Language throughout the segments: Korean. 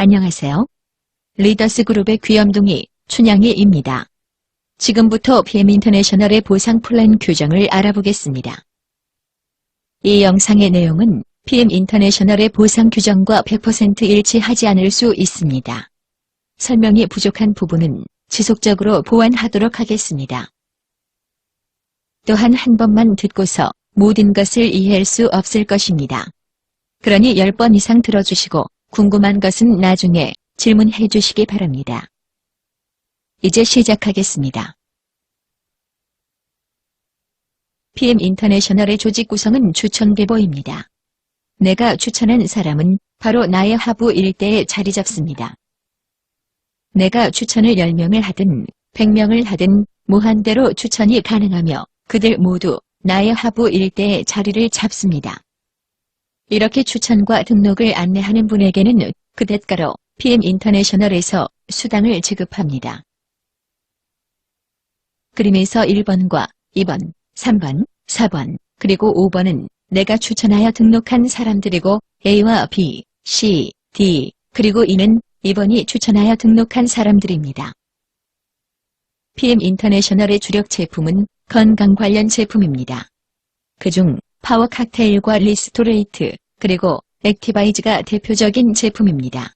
안녕하세요. 리더스 그룹의 귀염둥이 춘향이입니다. 지금부터 PM 인터내셔널의 보상 플랜 규정을 알아보겠습니다. 이 영상의 내용은 PM 인터내셔널의 보상 규정과 100% 일치하지 않을 수 있습니다. 설명이 부족한 부분은 지속적으로 보완하도록 하겠습니다. 또한 한 번만 듣고서 모든 것을 이해할 수 없을 것입니다. 그러니 10번 이상 들어주시고 궁금한 것은 나중에 질문해 주시기 바랍니다. 이제 시작하겠습니다. PM 인터내셔널의 조직 구성은 추천 계보입니다. 내가 추천한 사람은 바로 나의 하부 일대에 자리 잡습니다. 내가 추천을 10명을 하든 100명을 하든 무한대로 추천이 가능하며 그들 모두 나의 하부 일대에 자리를 잡습니다. 이렇게 추천과 등록을 안내하는 분에게는 그 대가로 PM 인터내셔널에서 수당을 지급합니다. 그림에서 1번과 2번, 3번, 4번, 그리고 5번은 내가 추천하여 등록한 사람들이고 A와 B, C, D, 그리고 E는 2번이 추천하여 등록한 사람들입니다. PM 인터내셔널의 주력 제품은 건강 관련 제품입니다. 그중 파워 칵테일과 리스토레이트, 그리고 액티바이즈가 대표적인 제품입니다.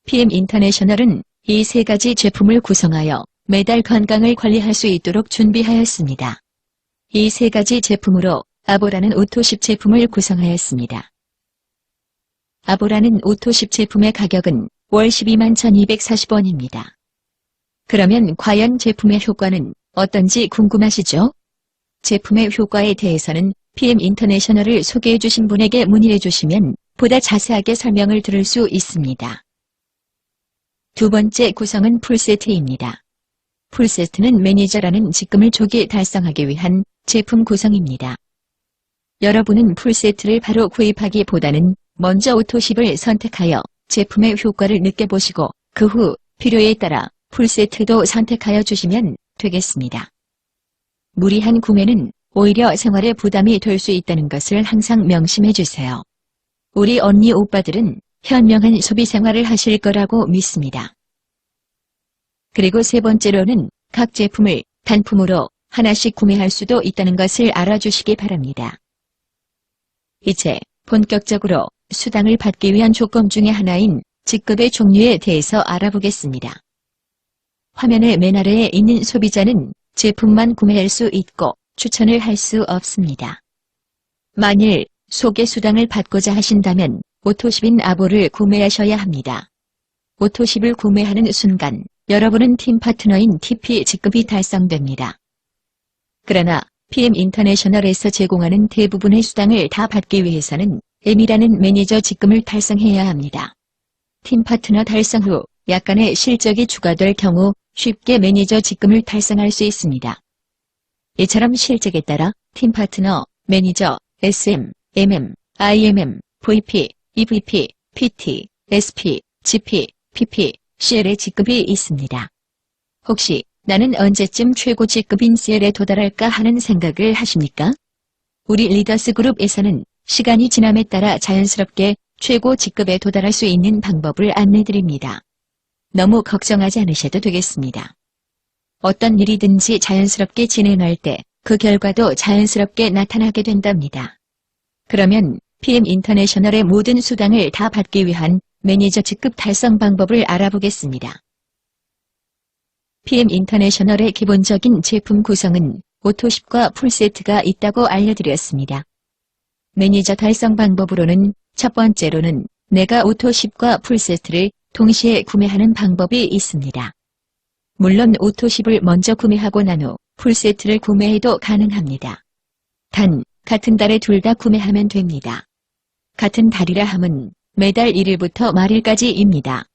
PM 인터내셔널은 이 세 가지 제품을 구성하여 매달 건강을 관리할 수 있도록 준비하였습니다. 이 세 가지 제품으로 아보라는 오토10 제품을 구성하였습니다. 아보라는 오토10 제품의 가격은 월 121,240원입니다. 그러면 과연 제품의 효과는 어떤지 궁금하시죠? 제품의 효과에 대해서는 PM 인터내셔널을 소개해 주신 분에게 문의해 주시면 보다 자세하게 설명을 들을 수 있습니다. 두 번째 구성은 풀세트입니다. 풀세트는 매니저라는 직급을 조기 달성하기 위한 제품 구성입니다. 여러분은 풀세트를 바로 구입하기보다는 먼저 오토10을 선택하여 제품의 효과를 느껴보시고 그 후 필요에 따라 풀세트도 선택하여 주시면 되겠습니다. 무리한 구매는 오히려 생활에 부담이 될 수 있다는 것을 항상 명심해 주세요. 우리 언니 오빠들은 현명한 소비 생활을 하실 거라고 믿습니다. 그리고 세 번째로는 각 제품을 단품으로 하나씩 구매할 수도 있다는 것을 알아주시기 바랍니다. 이제 본격적으로 수당을 받기 위한 조건 중에 하나인 직급의 종류에 대해서 알아보겠습니다. 화면의 맨 아래에 있는 소비자는 제품만 구매할 수 있고 추천을 할 수 없습니다. 만일 소개 수당을 받고자 하신다면 오토10인 아보를 구매하셔야 합니다. 오토10을 구매하는 순간 여러분은 팀 파트너인 TP 직급이 달성됩니다. 그러나 PM 인터내셔널에서 제공하는 대부분의 수당을 다 받기 위해서는 M이라는 매니저 직급을 달성해야 합니다. 팀 파트너 달성 후 약간의 실적이 추가될 경우 쉽게 매니저 직급을 달성할 수 있습니다. 이처럼 실적에 따라 팀 파트너, 매니저, SM, MM, IMM, VP, EVP, PT, SP, GP, PP, CL의 직급이 있습니다. 혹시 나는 언제쯤 최고 직급인 CL에 도달할까 하는 생각을 하십니까? 우리 리더스 그룹에서는 시간이 지남에 따라 자연스럽게 최고 직급에 도달할 수 있는 방법을 안내드립니다. 너무 걱정하지 않으셔도 되겠습니다. 어떤 일이든지 자연스럽게 진행할 때 그 결과도 자연스럽게 나타나게 된답니다. 그러면 PM 인터내셔널의 모든 수당을 다 받기 위한 매니저 직급 달성 방법을 알아보겠습니다. PM 인터내셔널의 기본적인 제품 구성은 오토10과 풀세트가 있다고 알려드렸습니다. 매니저 달성 방법으로는 첫 번째로는 내가 오토10과 풀세트를 동시에 구매하는 방법이 있습니다. 물론 오토10을 먼저 구매하고 난 후 풀세트를 구매해도 가능합니다. 단, 같은 달에 둘 다 구매하면 됩니다. 같은 달이라 함은 매달 1일부터 말일까지입니다.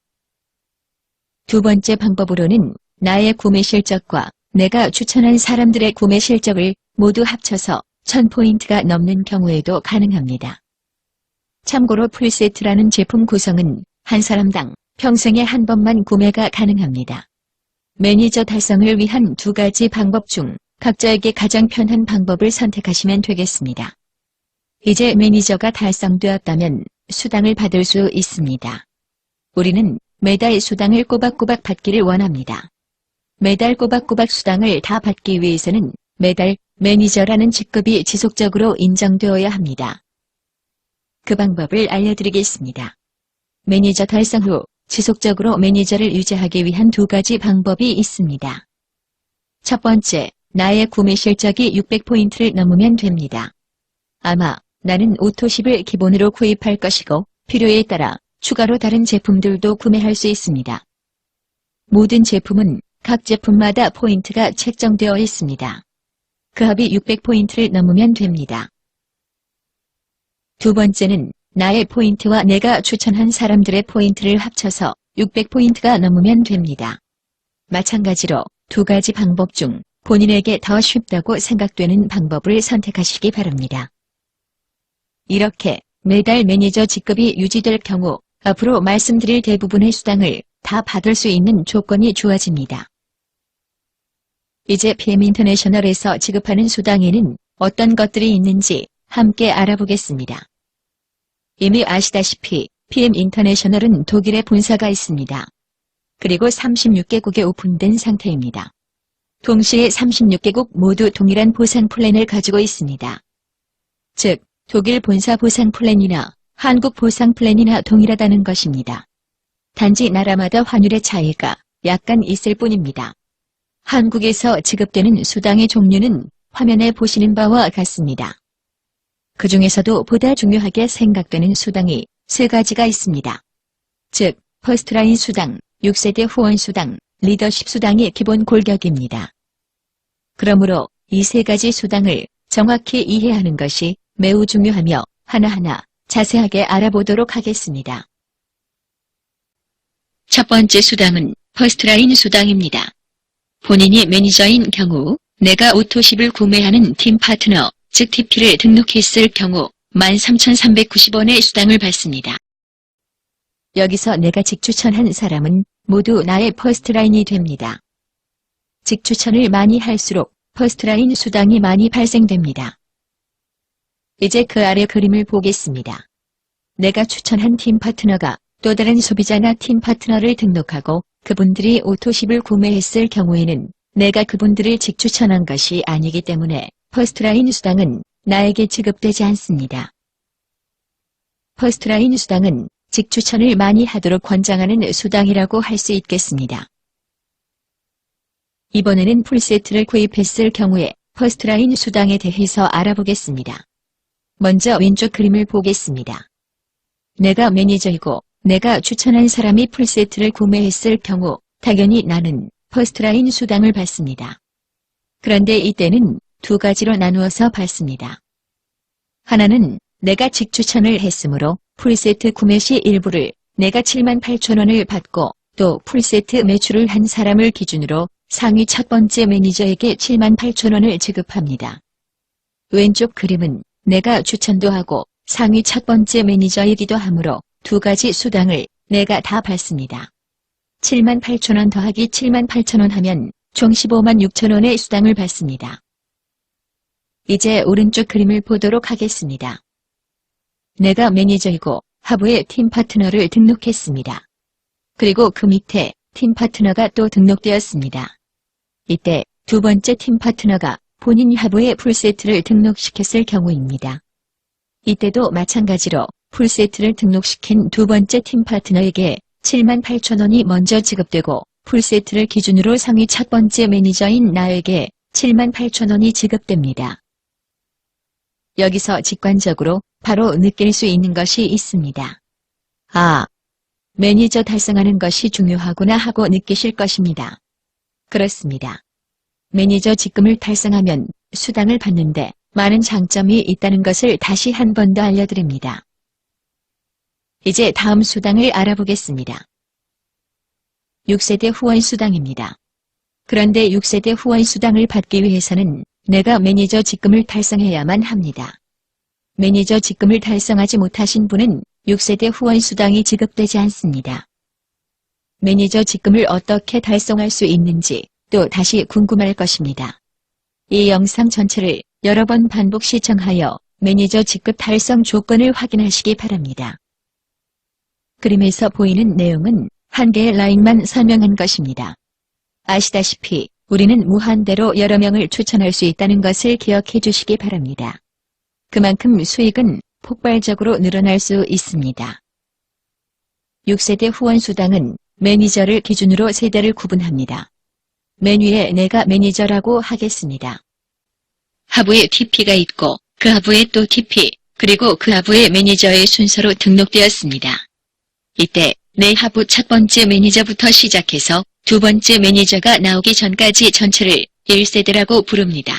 두 번째 방법으로는 나의 구매 실적과 내가 추천한 사람들의 구매 실적을 모두 합쳐서 1000포인트가 넘는 경우에도 가능합니다. 참고로 풀세트라는 제품 구성은 한 사람당 평생에 한 번만 구매가 가능합니다. 매니저 달성을 위한 두 가지 방법 중 각자에게 가장 편한 방법을 선택하시면 되겠습니다. 이제 매니저가 달성되었다면 수당을 받을 수 있습니다. 우리는 매달 수당을 꼬박꼬박 받기를 원합니다. 매달 꼬박꼬박 수당을 다 받기 위해서는 매달 매니저라는 직급이 지속적으로 인정되어야 합니다. 그 방법을 알려드리겠습니다. 매니저 달성 후 지속적으로 매니저를 유지하기 위한 두 가지 방법이 있습니다. 첫 번째, 나의 구매 실적이 600포인트를 넘으면 됩니다. 아마 나는 오토십을 기본으로 구입할 것이고 필요에 따라 추가로 다른 제품들도 구매할 수 있습니다. 모든 제품은 각 제품마다 포인트가 책정되어 있습니다. 그 합이 600포인트를 넘으면 됩니다. 두 번째는 나의 포인트와 내가 추천한 사람들의 포인트를 합쳐서 600포인트가 넘으면 됩니다. 마찬가지로 두 가지 방법 중 본인에게 더 쉽다고 생각되는 방법을 선택하시기 바랍니다. 이렇게 매달 매니저 직급이 유지될 경우 앞으로 말씀드릴 대부분의 수당을 다 받을 수 있는 조건이 주어집니다. 이제 PM 인터내셔널에서 지급하는 수당에는 어떤 것들이 있는지 함께 알아보겠습니다. 이미 아시다시피 PM 인터내셔널은 독일에 본사가 있습니다. 그리고 36개국에 오픈된 상태입니다. 동시에 36개국 모두 동일한 보상 플랜을 가지고 있습니다. 즉, 독일 본사 보상 플랜이나 한국 보상 플랜이나 동일하다는 것입니다. 단지 나라마다 환율의 차이가 약간 있을 뿐입니다. 한국에서 지급되는 수당의 종류는 화면에 보시는 바와 같습니다. 그 중에서도 보다 중요하게 생각되는 수당이 세 가지가 있습니다. 즉, 퍼스트라인 수당, 6세대 후원 수당, 리더십 수당이 기본 골격입니다. 그러므로 이 세 가지 수당을 정확히 이해하는 것이 매우 중요하며 하나하나 자세하게 알아보도록 하겠습니다. 첫 번째 수당은 퍼스트라인 수당입니다. 본인이 매니저인 경우 내가 오토십을 구매하는 팀 파트너, 즉 TP를 등록했을 경우 13,390원의 수당을 받습니다. 여기서 내가 직추천한 사람은 모두 나의 퍼스트라인이 됩니다. 직추천을 많이 할수록 퍼스트라인 수당이 많이 발생됩니다. 이제 그 아래 그림을 보겠습니다. 내가 추천한 팀 파트너가 또 다른 소비자나 팀 파트너를 등록하고 그분들이 오토십을 구매했을 경우에는 내가 그분들을 직추천한 것이 아니기 때문에 퍼스트라인 수당은 나에게 지급되지 않습니다. 퍼스트라인 수당은 직추천을 많이 하도록 권장하는 수당이라고 할 수 있겠습니다. 이번에는 풀세트를 구입했을 경우에 퍼스트라인 수당에 대해서 알아보겠습니다. 먼저 왼쪽 그림을 보겠습니다. 내가 매니저이고 내가 추천한 사람이 풀세트를 구매했을 경우 당연히 나는 퍼스트라인 수당을 받습니다. 그런데 이때는 두 가지로 나누어서 받습니다. 하나는 내가 직추천을 했으므로 풀세트 구매 시 일부를 내가 78,000원을 받고 또 풀세트 매출을 한 사람을 기준으로 상위 첫 번째 매니저에게 78,000원을 지급합니다. 왼쪽 그림은 내가 추천도 하고 상위 첫 번째 매니저이기도 하므로 두 가지 수당을 내가 다 받습니다. 78,000원 더하기 78,000원 하면 총 156,000원의 수당을 받습니다. 이제 오른쪽 그림을 보도록 하겠습니다. 내가 매니저이고 하부에 팀 파트너를 등록했습니다. 그리고 그 밑에 팀 파트너가 또 등록되었습니다. 이때 두 번째 팀 파트너가 본인 하부에 풀세트를 등록시켰을 경우입니다. 이때도 마찬가지로 풀세트를 등록시킨 두 번째 팀 파트너에게 78,000원이 먼저 지급되고 풀세트를 기준으로 상위 첫 번째 매니저인 나에게 78,000원이 지급됩니다. 여기서 직관적으로 바로 느낄 수 있는 것이 있습니다. 아, 매니저 달성하는 것이 중요하구나 하고 느끼실 것입니다. 그렇습니다. 매니저 직급을 달성하면 수당을 받는데 많은 장점이 있다는 것을 다시 한 번 더 알려드립니다. 이제 다음 수당을 알아보겠습니다. 6세대 후원 수당입니다. 그런데 6세대 후원 수당을 받기 위해서는 내가 매니저 직급을 달성해야만 합니다. 매니저 직급을 달성하지 못하신 분은 6세대 후원 수당이 지급되지 않습니다. 매니저 직급을 어떻게 달성할 수 있는지 또 다시 궁금할 것입니다. 이 영상 전체를 여러 번 반복 시청하여 매니저 직급 달성 조건을 확인하시기 바랍니다. 그림에서 보이는 내용은 한 개의 라인만 설명한 것입니다. 아시다시피 우리는 무한대로 여러 명을 추천할 수 있다는 것을 기억해 주시기 바랍니다. 그만큼 수익은 폭발적으로 늘어날 수 있습니다. 6세대 후원수당은 매니저를 기준으로 세대를 구분합니다. 맨 위에 내가 매니저라고 하겠습니다. 하부에 TP가 있고 그 하부에 또 TP, 그리고 그 하부에 매니저의 순서로 등록되었습니다. 이때 내 하부 첫 번째 매니저부터 시작해서 두 번째 매니저가 나오기 전까지 전체를 1세대라고 부릅니다.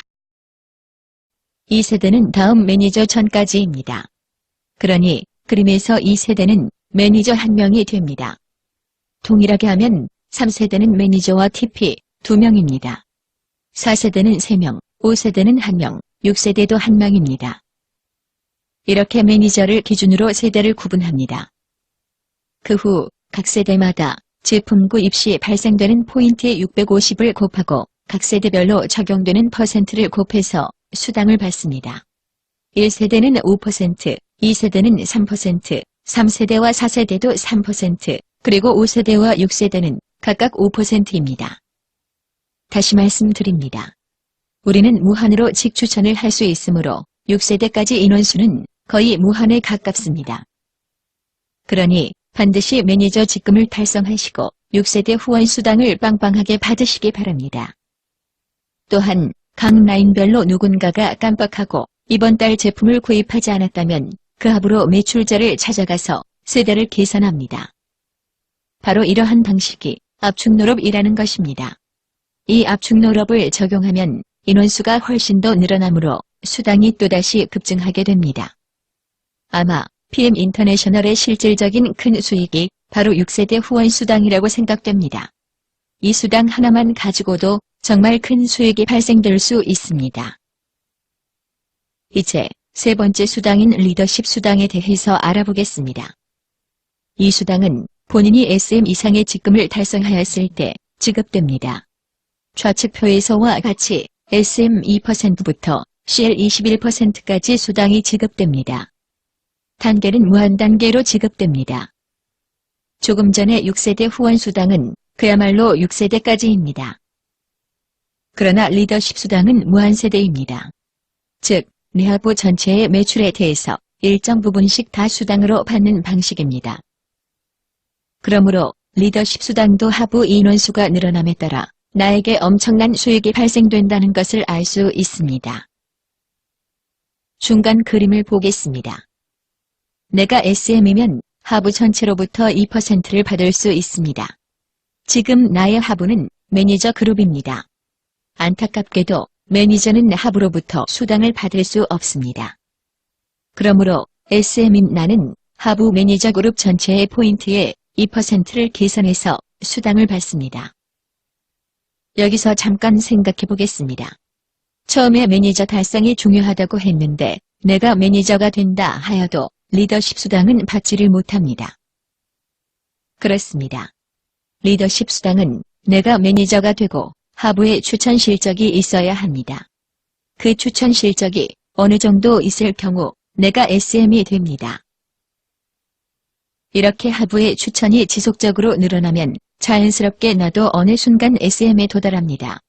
2세대는 다음 매니저 전까지입니다. 그러니 그림에서 2세대는 매니저 1명이 됩니다. 동일하게 하면 3세대는 매니저와 TP 2명입니다. 4세대는 3명, 5세대는 1명, 6세대도 1명입니다. 이렇게 매니저를 기준으로 세대를 구분합니다. 그 후 각 세대마다 제품 구입 시 발생되는 포인트의 650을 곱하고 각 세대별로 적용되는 퍼센트를 곱해서 수당을 받습니다. 1세대는 5%, 2세대는 3%, 3세대와 4세대도 3%, 그리고 5세대와 6세대는 각각 5%입니다. 다시 말씀드립니다. 우리는 무한으로 직추천을 할 수 있으므로 6세대까지 인원수는 거의 무한에 가깝습니다. 그러니 반드시 매니저 직급을 달성하시고 6세대 후원 수당을 빵빵하게 받으시기 바랍니다. 또한 각 라인별로 누군가가 깜빡하고 이번 달 제품을 구입하지 않았다면 그 합으로 매출자를 찾아가서 세대를 계산합니다. 바로 이러한 방식이 압축노럽이라는 것입니다. 이 압축노럽을 적용하면 인원수가 훨씬 더 늘어나므로 수당이 또다시 급증하게 됩니다. 아마 PM 인터내셔널의 실질적인 큰 수익이 바로 6세대 후원 수당이라고 생각됩니다. 이 수당 하나만 가지고도 정말 큰 수익이 발생될 수 있습니다. 이제 세 번째 수당인 리더십 수당에 대해서 알아보겠습니다. 이 수당은 본인이 SM 이상의 직급을 달성하였을 때 지급됩니다. 좌측표에서와 같이 SM 2%부터 CL 21%까지 수당이 지급됩니다. 단계는 무한단계로 지급됩니다. 조금 전에 6세대 후원 수당은 그야말로 6세대까지입니다. 그러나 리더십 수당은 무한세대입니다. 즉, 내하부 전체의 매출에 대해서 일정 부분씩 다 수당으로 받는 방식입니다. 그러므로 리더십 수당도 하부 인원수가 늘어남에 따라 나에게 엄청난 수익이 발생된다는 것을 알 수 있습니다. 중간 그림을 보겠습니다. 내가 SM이면 하부 전체로부터 2%를 받을 수 있습니다. 지금 나의 하부는 매니저 그룹입니다. 안타깝게도 매니저는 하부로부터 수당을 받을 수 없습니다. 그러므로 SM인 나는 하부 매니저 그룹 전체의 포인트의 2%를 계산해서 수당을 받습니다. 여기서 잠깐 생각해 보겠습니다. 처음에 매니저 달성이 중요하다고 했는데 내가 매니저가 된다 하여도 리더십 수당은 받지를 못합니다. 그렇습니다. 리더십 수당은 내가 매니저가 되고 하부에 추천 실적이 있어야 합니다. 그 추천 실적이 어느 정도 있을 경우 내가 SM이 됩니다. 이렇게 하부의 추천이 지속적으로 늘어나면 자연스럽게 나도 어느 순간 SM에 도달합니다.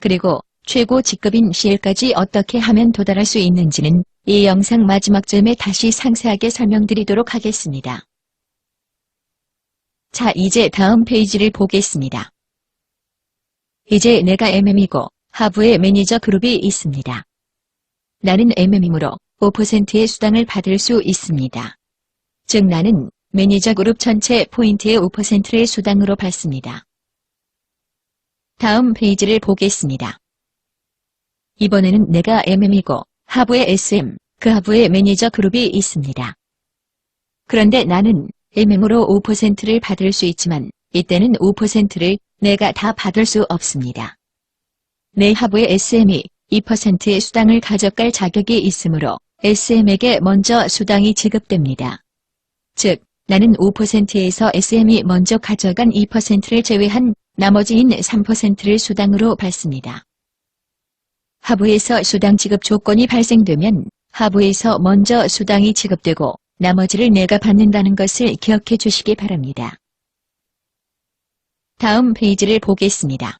그리고 최고 직급인 CL까지 어떻게 하면 도달할 수 있는지는 이 영상 마지막쯤에 다시 상세하게 설명드리도록 하겠습니다. 자, 이제 다음 페이지를 보겠습니다. 이제 내가 MM이고 하부에 매니저 그룹이 있습니다. 나는 MM이므로 5%의 수당을 받을 수 있습니다. 즉 나는 매니저 그룹 전체 포인트의 5%를 수당으로 받습니다. 다음 페이지를 보겠습니다. 이번에는 내가 MM이고 하부에 SM, 그 하부에 매니저 그룹이 있습니다. 그런데 나는 MM으로 5%를 받을 수 있지만 이때는 5%를 내가 다 받을 수 없습니다. 내 하부에 SM이 2%의 수당을 가져갈 자격이 있으므로 SM에게 먼저 수당이 지급됩니다. 즉, 나는 5%에서 SM이 먼저 가져간 2%를 제외한 나머지인 3%를 수당으로 받습니다. 하부에서 수당 지급 조건이 발생되면 하부에서 먼저 수당이 지급되고 나머지를 내가 받는다는 것을 기억해 주시기 바랍니다. 다음 페이지를 보겠습니다.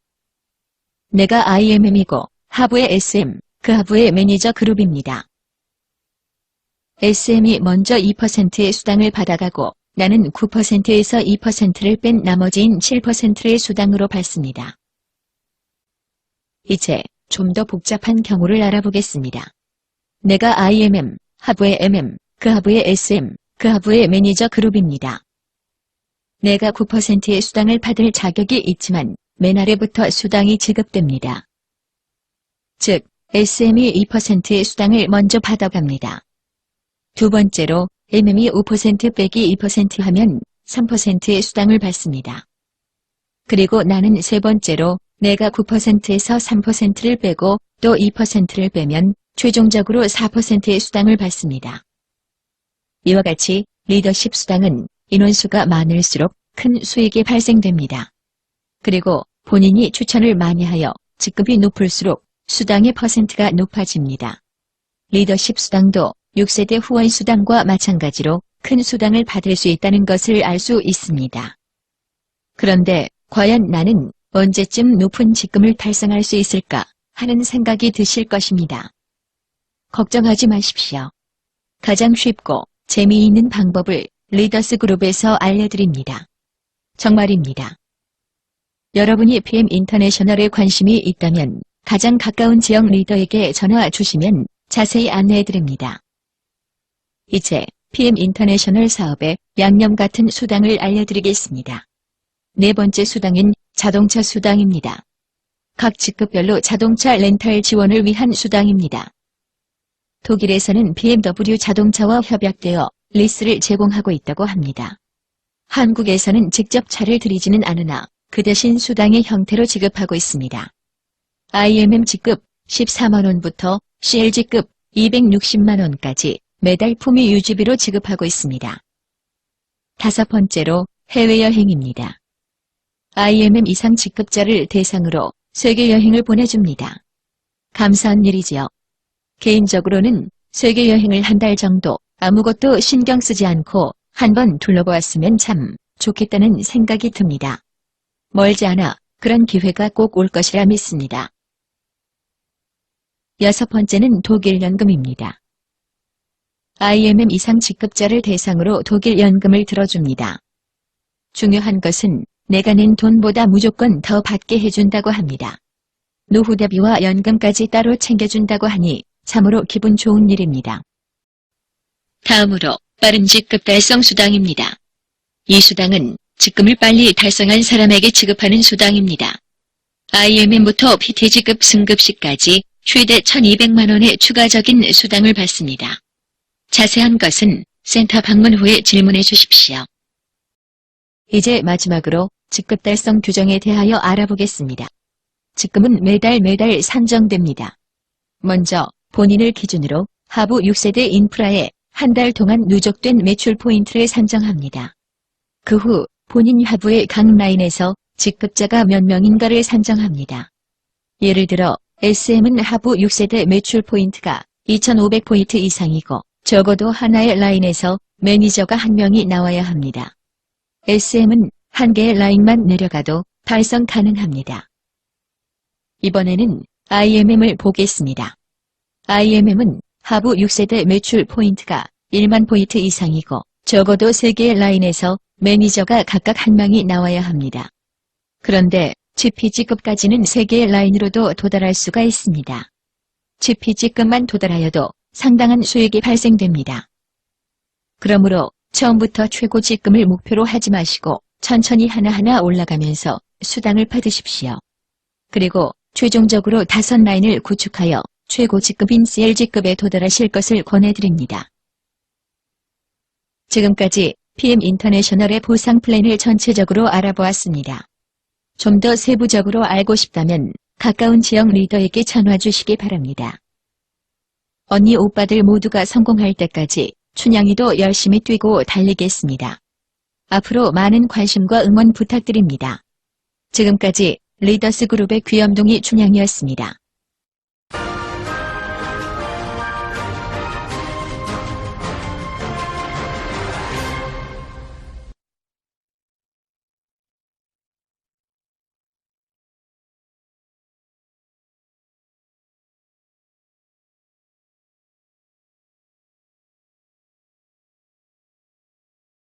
내가 IMM이고 하부의 SM, 그 하부의 매니저 그룹입니다. SM이 먼저 2%의 수당을 받아가고 나는 9%에서 2%를 뺀 나머지인 7%의 수당으로 받습니다. 이제 좀 더 복잡한 경우를 알아보겠습니다. 내가 IMM, 하부의 MM, 그 하부의 SM, 그 하부의 매니저 그룹입니다. 내가 9%의 수당을 받을 자격이 있지만 맨 아래부터 수당이 지급됩니다. 즉, SM이 2%의 수당을 먼저 받아갑니다. 두 번째로 MM이 5% 빼기 2% 하면 3%의 수당을 받습니다. 그리고 나는 세 번째로 내가 9%에서 3%를 빼고 또 2%를 빼면 최종적으로 4%의 수당을 받습니다. 이와 같이 리더십 수당은 인원수가 많을수록 큰 수익이 발생됩니다. 그리고 본인이 추천을 많이 하여 직급이 높을수록 수당의 퍼센트가 높아집니다. 리더십 수당도 6세대 후원 수당과 마찬가지로 큰 수당을 받을 수 있다는 것을 알 수 있습니다. 그런데 과연 나는 언제쯤 높은 직급을 달성할 수 있을까 하는 생각이 드실 것입니다. 걱정하지 마십시오. 가장 쉽고 재미있는 방법을 리더스 그룹에서 알려드립니다. 정말입니다. 여러분이 PM 인터내셔널에 관심이 있다면 가장 가까운 지역 리더에게 전화 주시면 자세히 안내해드립니다. 이제 PM 인터내셔널 사업의 양념 같은 수당을 알려드리겠습니다. 네 번째 수당은 자동차 수당입니다. 각 직급별로 자동차 렌탈 지원을 위한 수당입니다. 독일에서는 BMW 자동차와 협약되어 리스를 제공하고 있다고 합니다. 한국에서는 직접 차를 들이지는 않으나 그 대신 수당의 형태로 지급하고 있습니다. IMM 직급 14만원부터 CL 직급 260만원까지 매달 품위 유지비로 지급하고 있습니다. 다섯 번째로 해외여행입니다. IMM 이상 직급자를 대상으로 세계여행을 보내줍니다. 감사한 일이지요. 개인적으로는 세계여행을 한 달 정도 아무것도 신경 쓰지 않고 한번 둘러보았으면 참 좋겠다는 생각이 듭니다. 멀지 않아 그런 기회가 꼭 올 것이라 믿습니다. 여섯 번째는 독일 연금입니다. IMM 이상 직급자를 대상으로 독일 연금을 들어줍니다. 중요한 것은 내가 낸 돈보다 무조건 더 받게 해준다고 합니다. 노후 대비와 연금까지 따로 챙겨준다고 하니 참으로 기분 좋은 일입니다. 다음으로 빠른 직급 달성 수당입니다. 이 수당은 직급을 빨리 달성한 사람에게 지급하는 수당입니다. IMM부터 PT 직급 승급시까지 최대 1200만원의 추가적인 수당을 받습니다. 자세한 것은 센터 방문 후에 질문해 주십시오. 이제 마지막으로 직급 달성 규정에 대하여 알아보겠습니다. 직급은 매달 산정됩니다. 먼저 본인을 기준으로 하부 6세대 인프라에 한 달 동안 누적된 매출 포인트를 산정합니다. 그 후 본인 하부의 각 라인에서 직급자가 몇 명인가를 산정합니다. 예를 들어 SM은 하부 6세대 매출 포인트가 2500포인트 이상이고 적어도 하나의 라인에서 매니저가 한 명이 나와야 합니다. SM은 한 개의 라인만 내려가도 달성 가능합니다. 이번에는 IMM을 보겠습니다. IMM은 하부 6세대 매출 포인트가 1만 포인트 이상이고 적어도 3개의 라인에서 매니저가 각각 한 명이 나와야 합니다. 그런데 GPG급까지는 3개의 라인으로도 도달할 수가 있습니다. GPG급만 도달하여도 상당한 수익이 발생됩니다. 그러므로 처음부터 최고 직급을 목표로 하지 마시고 천천히 하나하나 올라가면서 수당을 받으십시오. 그리고 최종적으로 5라인을 구축하여 최고 직급인 CL 직급에 도달하실 것을 권해드립니다. 지금까지 PM 인터내셔널의 보상 플랜을 전체적으로 알아보았습니다. 좀 더 세부적으로 알고 싶다면 가까운 지역 리더에게 전화 주시기 바랍니다. 언니 오빠들 모두가 성공할 때까지 춘향이도 열심히 뛰고 달리겠습니다. 앞으로 많은 관심과 응원 부탁드립니다. 지금까지 리더스 그룹의 귀염둥이 춘향이었습니다.